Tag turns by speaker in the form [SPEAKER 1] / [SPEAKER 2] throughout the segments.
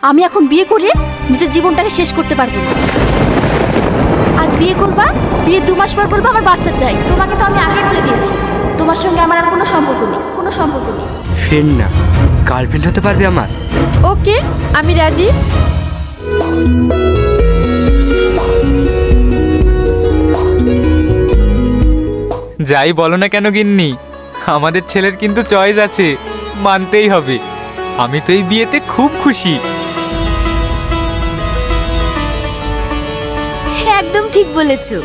[SPEAKER 1] আমি এখন বিয়ে করে নিজের জীবনটাকে শেষ করতে পারবো না। আজ বিয়ে করবা, বিয়ে 2 মাস পর বলবো আমার বাচ্চা চাই। তোমাকে তো আমি আগেই বলে দিয়েছি তোমার সঙ্গে আমার আর কোনো সম্পর্ক নেই, কোনো সম্পর্ক নেই।
[SPEAKER 2] ফ্রেন্ড না, গার্লফ্রেন্ড হতে পারবে আমার?
[SPEAKER 3] ওকে, আমি রাজি।
[SPEAKER 4] যাই বলো না কেন গিন্নি, আমাদের ছেলের কিন্তু চয়েস আছে, মানতেই হবে। আমি তো এই বিয়েতে খুব খুশি।
[SPEAKER 1] একদম ঠিক বলেছো।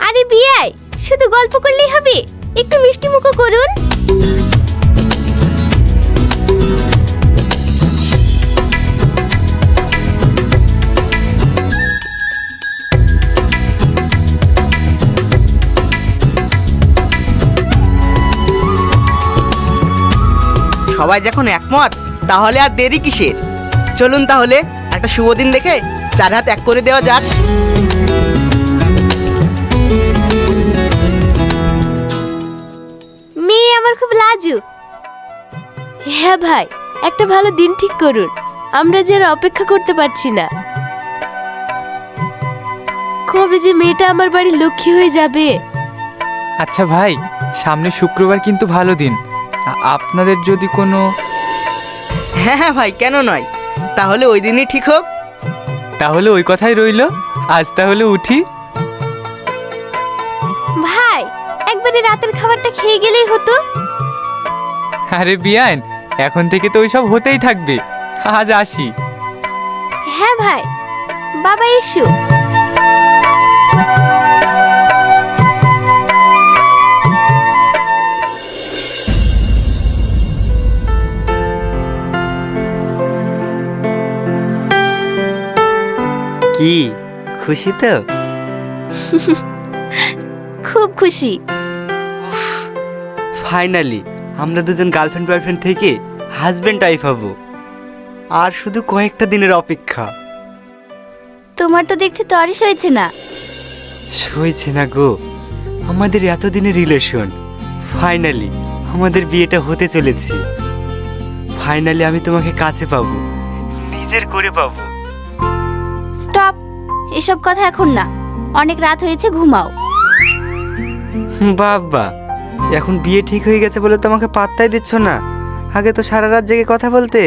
[SPEAKER 3] আরে বিয়াই, শুধু গল্প করলেই হবে, একটু মিষ্টি মুখও করুন।
[SPEAKER 2] সবাই যখন একমত তাহলে আর দেরি কিসের? চলুন তাহলে একটা শুভ দিন দেখে 4 হাত এক করে দেওয়া যাক।
[SPEAKER 3] মেয়ে আমার খুব লাজুক।
[SPEAKER 1] হ্যাঁ ভাই, একটা ভালো দিন ঠিক করুন, আমরা যে আর অপেক্ষা করতে পারছি না। কবে যে মেয়েটা আমার বাড়ির লক্ষ্মী হয়ে যাবে।
[SPEAKER 4] আচ্ছা ভাই, সামনে শুক্রবার কিন্তু ভালো দিন। আপনাদের যদি কোনো...
[SPEAKER 2] হ্যাঁ হ্যাঁ ভাই, কেন নয়? তাহলে ওই দিনই ঠিক হোক।
[SPEAKER 4] তাহলে ওই কথাই রইলো, আজ তাহলে উঠি।
[SPEAKER 3] ভাই, একবারে রাতের খাবারটা খেয়ে গেলেই হতো।
[SPEAKER 4] আরে বিয়ান, এখন থেকে তো ওইসব হতেই থাকবে। আজ আসি।
[SPEAKER 3] হ্যাঁ ভাই, বাবা এসো।
[SPEAKER 2] কি খুশি তো?
[SPEAKER 1] খুব খুশি।
[SPEAKER 2] ফাইনালি আমরা দুজন গার্লফ্রেন্ড বয়ফ্রেন্ড থেকে হাজবেন্ড ওয়াইফ হব। আর শুধু কয়েকটা দিনের অপেক্ষা।
[SPEAKER 1] তোমার তো দেখছি তরিস হয়েছে না।
[SPEAKER 2] সইছে না গো, আমাদের এতদিনের রিলেশন, ফাইনালি আমাদের বিয়েটা হতে চলেছে। ফাইনালি আমি তোমাকে কাছে পাবো, নিজের করে পাবো।
[SPEAKER 1] স্টপ, এসব কথা এখন না, অনেক রাত হয়েছে, ঘুমাও।
[SPEAKER 2] বাবা, এখন বিয়ে ঠিক হয়ে গেছে বলে তোমাকে পাত্তাই দিচ্ছ না? আগে তো সারা রাত জেগে কথা বলতে।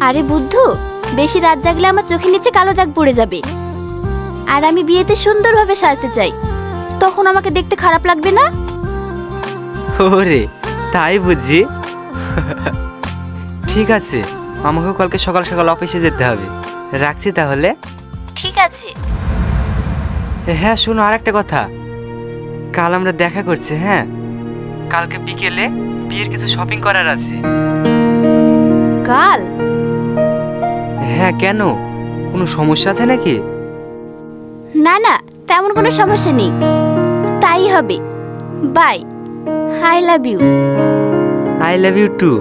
[SPEAKER 1] আরে বুদ্ধু, বেশি রাত জাগলে আমার চোখের নিচে কালো দাগ পড়ে যাবে। আর আমি বিয়েতে সুন্দরভাবে সাজতে চাই, তখন আমাকে দেখতে খারাপ লাগবে না?
[SPEAKER 2] ওরে তাই বুঝি? ঠিক আছে, আমাকেও কালকে সকাল সকাল অফিসে যেতে হবে। রাখছি তাহলে।
[SPEAKER 1] ঠিক আছে।
[SPEAKER 2] হ্যাঁ শোনো, আর একটা কথা, কাল আমরা দেখা করছি। হ্যাঁ, কালকে বিকেলে বিয়ের কিছু শপিং করার আছে।
[SPEAKER 1] কাল?
[SPEAKER 2] হ্যাঁ, কেন কোনো সমস্যা আছে নাকি?
[SPEAKER 1] না না, তেমন কোনো সমস্যা নেই। তাই হবে। Bye, I love you.
[SPEAKER 2] I love you too.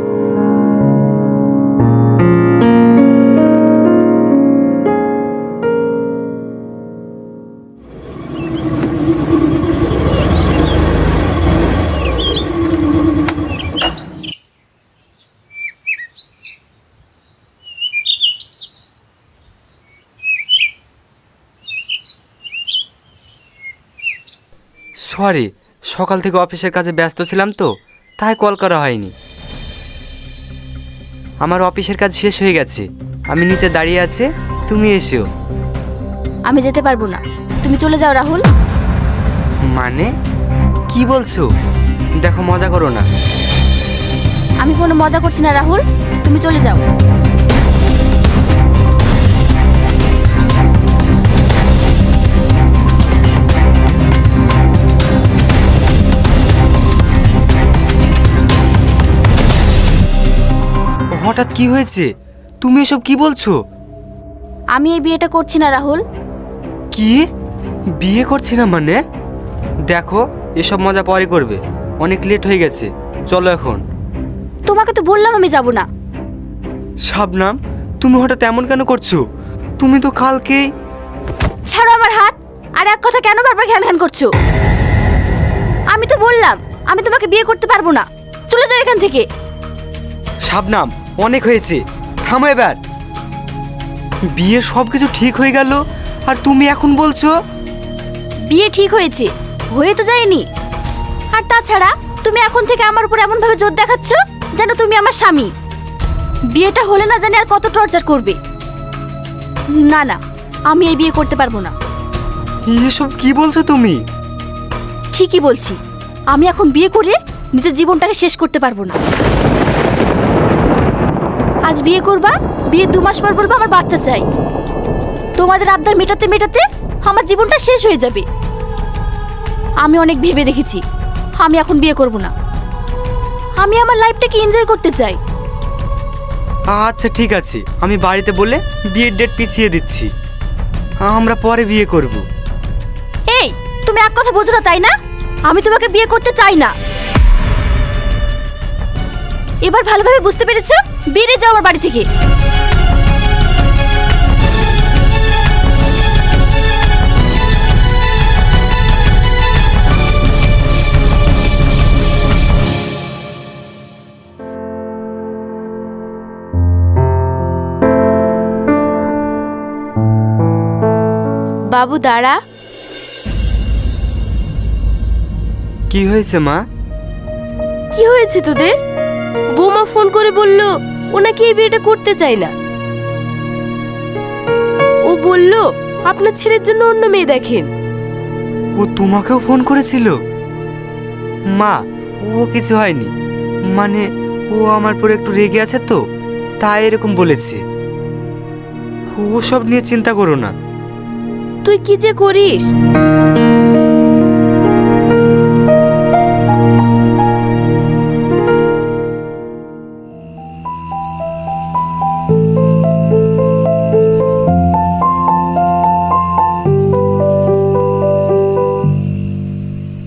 [SPEAKER 2] Sorry, সকাল থেকে অফিসের কাজে ব্যস্ত ছিলাম তো, তাই কল করা হয়নি। আমার অফিসের কাজ শেষ হয়ে গেছে, আমি নিচে দাঁড়িয়ে আছি, তুমি এসো।
[SPEAKER 1] আমি যেতে পারবো না, তুমি চলে যাও রাহুল।
[SPEAKER 2] মানে কি বলছো? দেখো, মজা করো না।
[SPEAKER 1] আমি কোনো মজা করছি না রাহুল, তুমি চলে যাও।
[SPEAKER 2] হঠাৎ কি হয়েছে? তুমি এসব কি বলছো?
[SPEAKER 1] আমি এই বিয়েটা করছি না রাহুল।
[SPEAKER 2] কি বিয়ে করছি না মানে? দেখো, এসব মজা পরে করবে, অনেক লেট হয়ে গেছে, চলো এখন।
[SPEAKER 1] তোমাকে তো বললাম আমি যাব না।
[SPEAKER 2] শাবনাম, তুমি হঠাৎ এমন কেন করছো? তুমি তো কালকেই...
[SPEAKER 1] ছাড়ো আমার হাত। আর এক কথা কেন বারবার ঘ্যান ঘ্যান করছো? আমি তো বললাম আমি তোমাকে বিয়ে করতে পারবো না, চলে যাও এখান থেকে।
[SPEAKER 2] শাবনাম, অনেক হয়েছে, থামো এবার। বিয়ে সব কিছু ঠিক হয়ে গেল আর তুমি এখন বলছো?
[SPEAKER 1] বিয়ে ঠিক হয়েছে, হয়ে তো যায়নি। আর তাছাড়া তুমি এখন থেকে আমার উপর এমন ভাবে জোর দেখাচ্ছ যেন তুমি আমার স্বামী। বিয়েটা হলে না জানি আর কত টর্চার করবে। না না, আমি এই বিয়ে করতে পারবো না।
[SPEAKER 2] এসব কি বলছো তুমি?
[SPEAKER 1] ঠিকই বলছি, আমি এখন বিয়ে করে নিজের জীবনটাকে শেষ করতে পারবো না। আজ বিয়ে করবা, বিয়ের 2 মাস পর বলবো আমার বাচ্চা চাই। তোমাদের আবদার মেটাতে মেটাতে আমার জীবনটা শেষ হয়ে যাবে। আমি অনেক ভেবে দেখেছি, আমি এখন বিয়ে করব না। আমি আমার লাইফটাকে এনজয় করতে চাই।
[SPEAKER 2] আচ্ছা ঠিক আছে, আমি বাড়িতে বলে বিয়ের ডেট পিছিয়ে দিচ্ছি। আমরা পরে বিয়ে করব।
[SPEAKER 1] এই, তুমি এক কথা বোঝো না তাই না? আমি তোমাকে বিয়ে করতে চাই না। এবার ভালোভাবে বুঝতে পেরেছো? বেরিয়ে যাও আমার বাড়ি থেকে। বাবু দাঁড়া।
[SPEAKER 2] কি হয়েছে মা?
[SPEAKER 1] কি হয়েছে তোদের? বৌমা ফোন করে বলল ও নাকি এই বিয়েটা করতে চায় না। ও বলল আপনার ছেলের জন্য অন্য মেয়ে দেখেন।
[SPEAKER 2] ও তোমাকেও ফোন করেছিল? মা, ও কিছু হয়নি। মানে ও আমার পর একটু রেগে আছে তো, তাই এরকম বলেছে। ও সব নিয়ে চিন্তা করো না।
[SPEAKER 1] তুই কি যে করিস।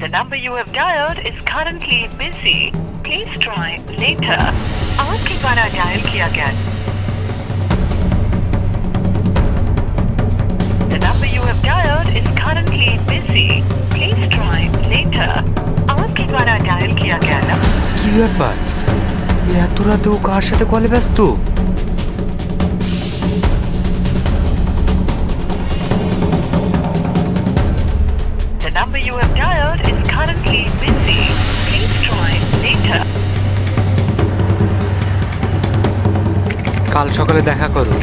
[SPEAKER 5] The number you have dialed is currently busy. Please try later. आपके द्वारा डायल किया गया The number you have dialed is currently busy. Please try later. आपके द्वारा डायल किया गया नंबर
[SPEAKER 2] কি ব্যাপার, এত রাতে ও কার সাথে কলে ব্যস্ত?
[SPEAKER 5] The number you have dialed is currently busy. Please try later.
[SPEAKER 2] কাল সকালে দেখা করো।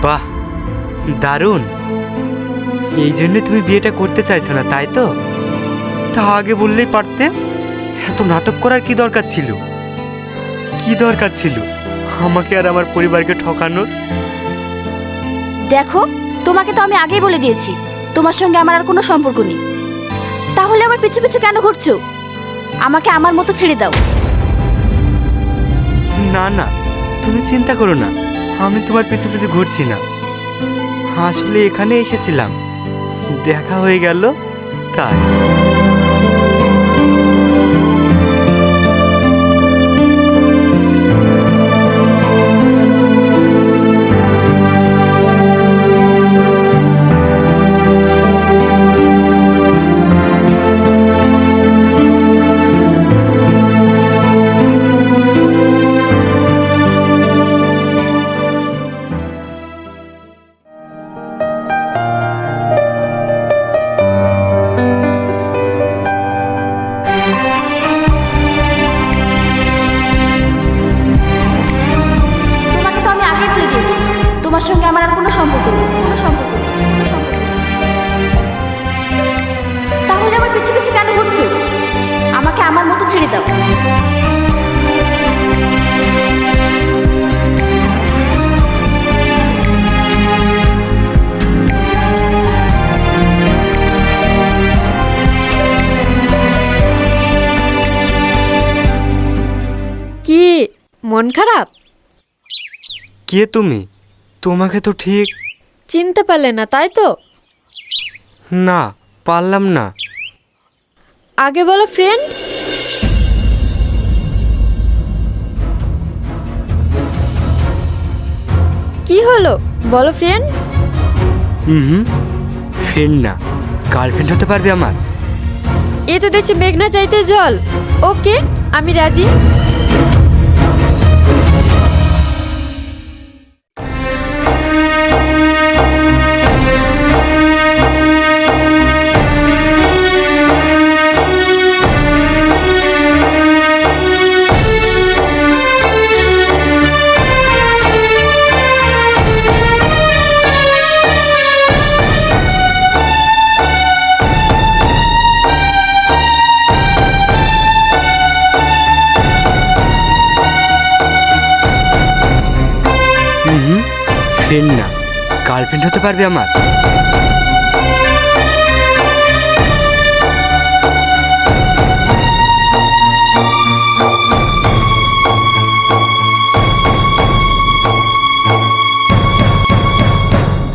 [SPEAKER 2] বাহ, দারুণ। এই জন্য তুমি বিয়েটা করতে চাইছো না, তাই তো? তা আগে বললেই পারতে। এত নাটক করার কি দরকার ছিল? কি দরকার ছিল আমাকে আর আমার পরিবারকে ঠকানোর?
[SPEAKER 1] দেখো, তোমাকে তো আমি আগেই বলে দিয়েছি তোমার সঙ্গে আমার আর কোনো সম্পর্ক নেই। তাহলে আমার পিছু পিছু কেন ঘুরছো? আমাকে আমার মতো ছেড়ে দাও।
[SPEAKER 2] না না, তুমি চিন্তা করো না, আমি তোমার পিছু পিছু ঘুরছি না। আসলে এখানে এসেছিলাম, দেখা হয়ে গেল তাই।
[SPEAKER 6] মন খারাপ?
[SPEAKER 2] কে তুমি? তোমাকে তো ঠিক
[SPEAKER 6] চিনতে পারলে না তাই তো?
[SPEAKER 2] না, পারলাম না।
[SPEAKER 6] আগে বলো ফ্রেন্ড। কি হলো বলো ফ্রেন্ড।
[SPEAKER 2] হুম, ফ্রেন্ড না, গার্লফ্রেন্ড হতে পারবে আমার?
[SPEAKER 6] এ তো দেখছি মেঘনা চাইতে জল। ওকে, আমি রাজি।
[SPEAKER 2] হুম, ফ্রেন্ড না, গার্লফ্রেন্ড হতে পারবে আমার?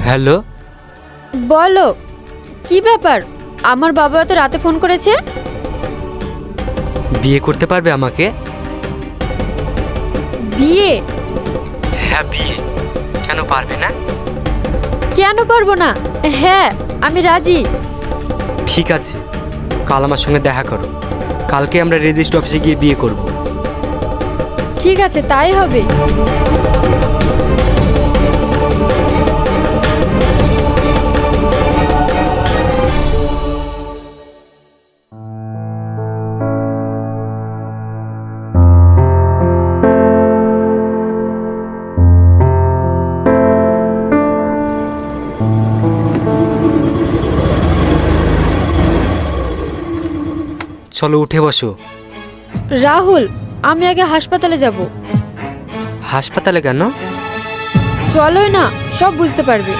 [SPEAKER 2] হ্যালো,
[SPEAKER 6] বলো কি ব্যাপার? আমার বাবা এত রাতে ফোন করেছে।
[SPEAKER 2] বিয়ে করতে পারবে আমাকে?
[SPEAKER 6] বিয়ে?
[SPEAKER 2] হ্যাঁ, বিয়ে। কেন পারবে না?
[SPEAKER 6] কেন পারবো না? হ্যাঁ, আমি রাজি।
[SPEAKER 2] ঠিক আছে, কাল আমার সঙ্গে দেখা করো। কালকে আমরা রেজিস্ট্রি অফিসে গিয়ে বিয়ে করব।
[SPEAKER 6] ঠিক আছে, তাই হবে।
[SPEAKER 2] চলো উঠে বসো।
[SPEAKER 6] রাহুল, আমি আগে হাসপাতালে যাব।
[SPEAKER 2] হাসপাতালে কেন?
[SPEAKER 6] চলোই না, সব বুঝতে পারবে।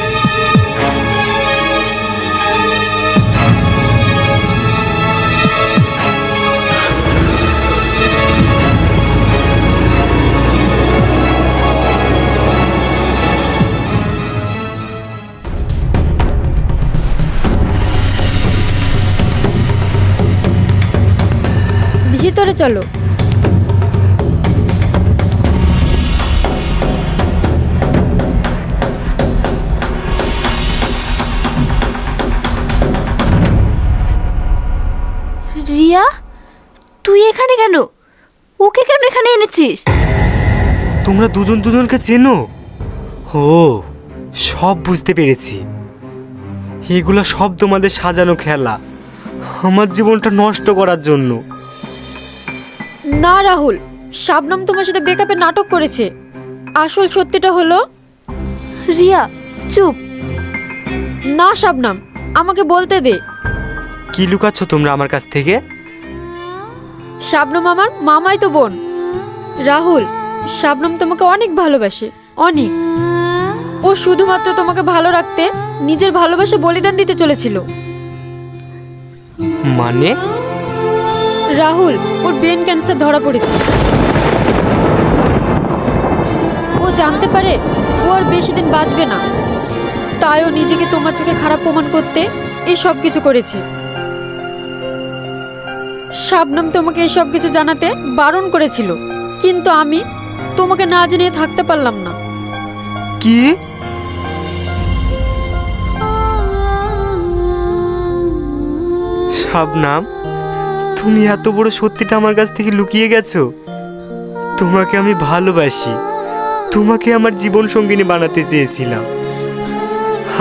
[SPEAKER 6] ভিতরে চলো।
[SPEAKER 1] রিয়া, তুই এখানে কেন? ওকে কেন এখানে এনেছিস?
[SPEAKER 2] তোমরা দুজন দুজনকে চেনো? ও, সব বুঝতে পেরেছি। এগুলো সব তোমাদের সাজানো খেলা, আমার জীবনটা নষ্ট করার জন্য।
[SPEAKER 6] না রাহুল, শাবনম তোমার সাথে ব্রেকআপের নাটক করেছে। আসল সত্যিটা হলো।
[SPEAKER 1] রিয়া চুপ।
[SPEAKER 6] না শাবনম, আমাকে বলতে দে।
[SPEAKER 2] কি লুকাচ্ছ তোমরা আমার কাছ থেকে?
[SPEAKER 6] শাবনম আমার মামাই তো বোন। রাহুল, শাবনম তোমাকে অনেক ভালোবাসে, অনেক। ও শুধুমাত্র তোমাকে ভালো রাখতে নিজের ভালোবাসা বলিদান দিতে চলেছিল।
[SPEAKER 2] মানে?
[SPEAKER 6] রাহুল, ওর ব্রেন ক্যান্সার ধরা পড়েছে। ও জানতে পারে ও আর বেশি দিন বাঁচবে না, তাই ও নিজেকে তোমার চোখে খারাপ প্রমাণ করতে এই সব কিছু করেছে। শাবনম তোমাকে এই সব কিছু জানাতে বারণ করেছিল, কিন্তু আমি তোমাকে না জানিয়ে থাকতে পারলাম না।
[SPEAKER 2] কি? শাবনাম, তুমি এত বড় সত্যিটা আমার কাছ থেকে লুকিয়ে গেছো? তোমাকে আমি ভালোবাসি, তোমাকে আমার জীবন সঙ্গিনী বানাতে চেয়েছিলাম,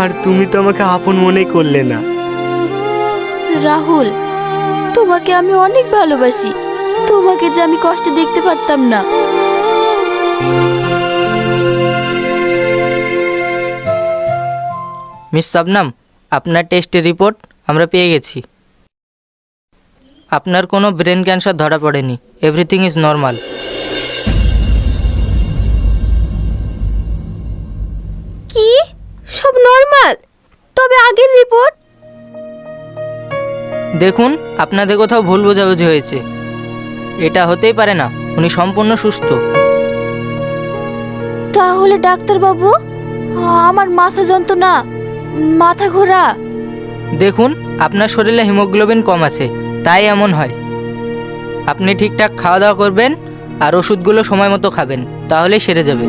[SPEAKER 2] আর তুমি তো আমাকে আপন মনে করলে না।
[SPEAKER 1] রাহুল, তোমাকে আমি অনেক ভালোবাসি, তোমাকে যে আমি কষ্টে দেখতে পারতাম না।
[SPEAKER 7] মিস শাবনাম, আপনার টেস্টের রিপোর্ট আমরা পেয়ে গেছি। আপনার কোনো ব্রেন ক্যান্সার ধরা পড়েনি, এভরিথিং ইজ নর্মাল।
[SPEAKER 3] কি সব নর্মাল? তবে আগের রিপোর্ট?
[SPEAKER 7] দেখুন, আপনাদের কোথাও ভুল বোঝাবুঝি হয়েছে। এটা হতেই পারে না, উনি সম্পূর্ণ সুস্থ।
[SPEAKER 1] তাহলে ডাক্তারবাবু, আমার মাথা যন্ত্রণা, মাথা ঘোরা।
[SPEAKER 7] দেখুন, আপনার শরীরে হিমোগ্লোবিন কম আছে, তাই এমন হয়। আপনি ঠিকঠাক খাওয়া দাওয়া করবেন আর ওষুধগুলো সময় মতো খাবেন, তাহলেই সেরে যাবে।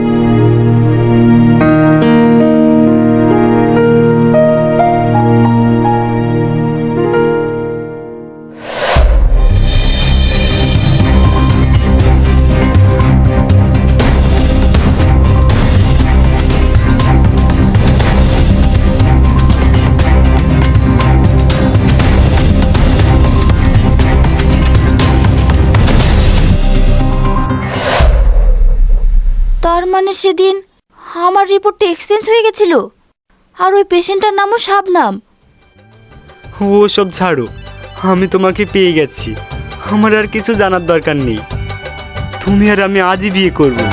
[SPEAKER 1] তার মানে সেদিন আমার রিপোর্টটা এক্সচেঞ্জ হয়ে গেছিল, আর ওই পেশেন্টটার নামও শাবনাম।
[SPEAKER 2] ও সব ছাড়ো, আমি তোমাকে পেয়ে গেছি। আমার আর কিছু জানার দরকার নেই। তুমি আর আমি আজই বিয়ে করবো।